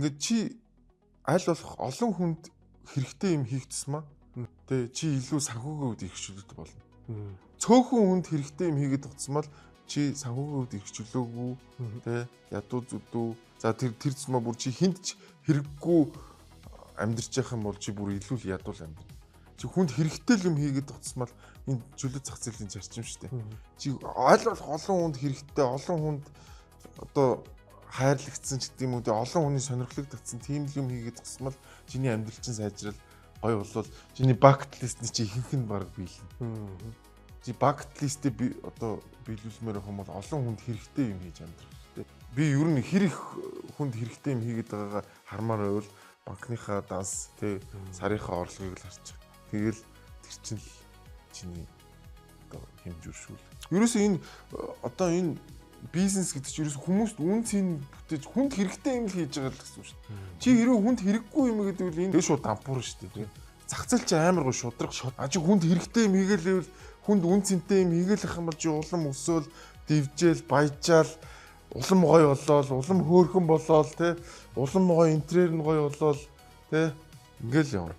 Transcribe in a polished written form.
Ингээд чи аль болох олон хүнд хэрэгтэй юм хийх тусмаа тэ чи илүү санхүүгийн хувьд эрхчлүүлдэг болно. Цөөхөн хүнд хэрэгтэй юм хийгээд тусмаа л чи санхүүгийн хувьд эрхчлүүлээгүй тэ ядуу зүдүү за тэр тусмаа бүр чи хүнд ч хэрэггүй амьдрч явах юм бол чи бүр илүү л ядуул амьдрна. Чи хүнд хэрэгтэй л юм хийгээд тусмаа л энэ чөлөө зах зээлийн зарчим шүү дээ. Чи аль болох олон хүнд хэрэгтэй олон хүнд одоо хайрлагдсан ч гэдэг юм уу тэ олон хүний сонирхлогдсон тийм юм хийгээд тусмал чиний амьдрал чинь сайжрал гоё болвол чиний бакет листний чи ихэнх нь баг биелнэ. Чи бакет листээ би одоо биелүүлмээр байх юм бол олон хүнд хэрэгтэй юм хийж амьдрах хэрэгтэй. Би ер нь хэр их хүнд хэрэгтэй юм хийгээд байгаагаа хармаар байвал банкныхаа данс тэ сарынхаа орлогыг л харчих. Тэгэл тэр чинь л чиний одоо хэмжүүршүүл. Ерөөсөө энэ одоо энэ бизнес гэдэг чинь ерөөсөө хүмүүст үн цэн бүтээж хүнд хэрэгтэй юм л хийж байгаа л гэсэн үг шүү дээ. Чи хэрвээ хүнд хэрэггүй юм гэдэг бол энэ шууд дампуур шүү дээ. Зах зээл чи амар гоо шудрах шууд. А чи хүнд хэрэгтэй юм хийгээл хүнд үн цэнтэй юм хийгээл ах юм бол чи улам өсөөл, дивжээл, баяжаал, улам гоё болоод, улам хөөрхөн болоод тэ улам гоё интерьер нь гоё болоод тэ ингээл явна.